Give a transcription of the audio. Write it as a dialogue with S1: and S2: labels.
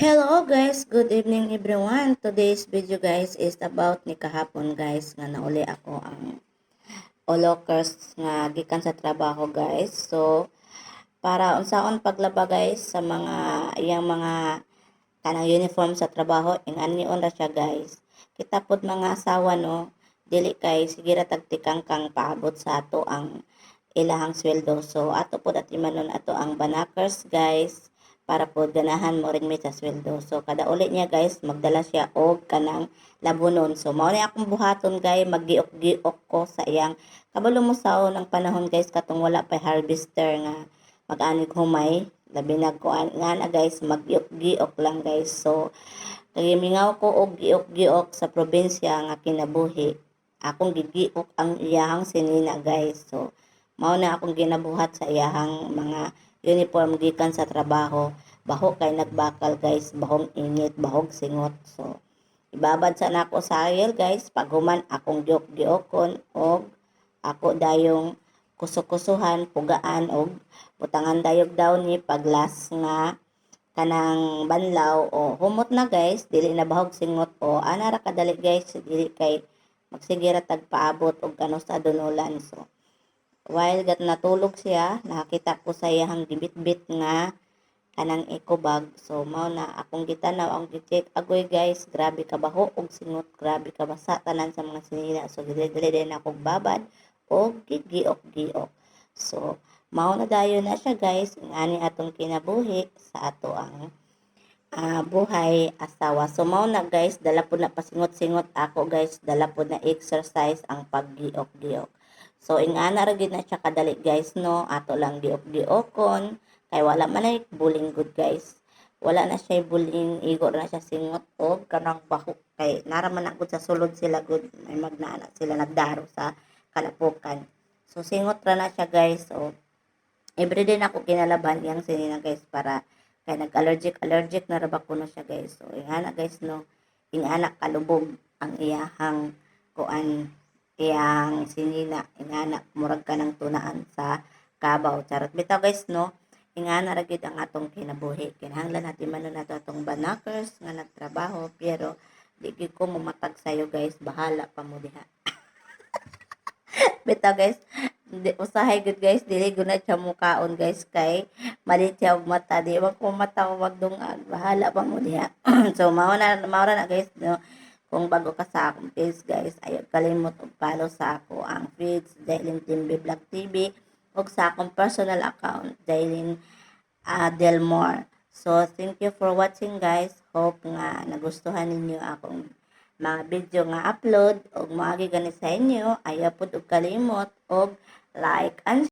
S1: Hello guys, good evening everyone. Today's video guys is about ni kahapon guys nga nauli ako ang olokers nga gikan sa trabaho guys. So para unsaon paglaba guys sa mga iyang mga kanang uniform sa trabaho ingani ra siya guys. Kita pod mga asawa no, dili kay sige ra tagtikang kang paabot sa ato ang ilahang sweldo. So ato pod at imanon ato ang banakers guys para po ganahan mo rin may sa sweldo. So kada uli niya guys magdala siya og kanang labunon. So mao ni akong buhaton guys, maggiok-giok ko sa iyang kabalo mo sao ng panahon guys katong wala pa harvester nga mag-anig humay labi na ko nga na guys maggiok-giok lang guys. So mingaw ko og giok-giok sa probinsya nga kinabuhi. Akong gigiok ang iyahang sinina guys. So mao na akong ginabuhat sa iyahang mga uniform gikan sa trabaho. Baho kay nagbakal guys, bahong init, bahog singot. So ibabad sa nako sa ayel guys, paghuman akong giok-giokon og ako dayong kusukusuhan, pugaan og butangan dayog daw ni paglas nga kanang banlaw o humot na guys, dili na bahog singot o ana ra kadali guys, dili kay magsigira tagpaabot og kano sa dunulan. So while gat natulog siya, nakita ko sa iyang gibit-bit nga kanang eco bag. So mao na akong gitanaw ang gi-check agoy guys, grabe ka baho og singot, grabe ka basa tanan sa mga sinina. So dili din ako babad og gigiok-giok. So mao na dayon na siya guys, ngani atong kinabuhi sa ato ang buhay asawa. So mao na guys, dala po na pasingot-singot ako guys, dala po na exercise ang paggiok-giok. So ingana ra gid na siya kadali guys no, ato lang giok-giokon kay wala man ay bullying good guys. Wala na siya bullying, igo na siya singot og kanang baho kay naraman na gud sa sulod sila good, may magnana sila nagdaro sa kalapukan. So singot ra na siya guys. So everyday na ako kinalaban yang sinina guys para kay nag-allergic na ra ba kuno siya guys. So ingana guys no, ingana kalubog ang iyahang kuan, iyang sinina, ingana murag ka ng tunaan sa kabaw. Charot bitaw guys no, ingana ra gid ang atong kinabuhi. Kinahanglan natin man nato atong banakers nga nagtrabaho pero di gid ko mamatag sayo guys, bahala pa mo diha. Bitaw guys, usahay gud guys, dili gud na siya mukaon guys kay malit siya og mata, di man ko mata magdungag, bahala pa mo diha. So mao na guys no, kung bago ka sa akong page guys, ayaw kalimot og follow sa ako ang page Jaylin Timby Vlog TV ug sa akong personal account Jaylin Delmore. So thank you for watching guys, hope nga nagustuhan ninyo akong mga video nga upload og maagi gani sa inyo, ayaw pud og kalimot og like and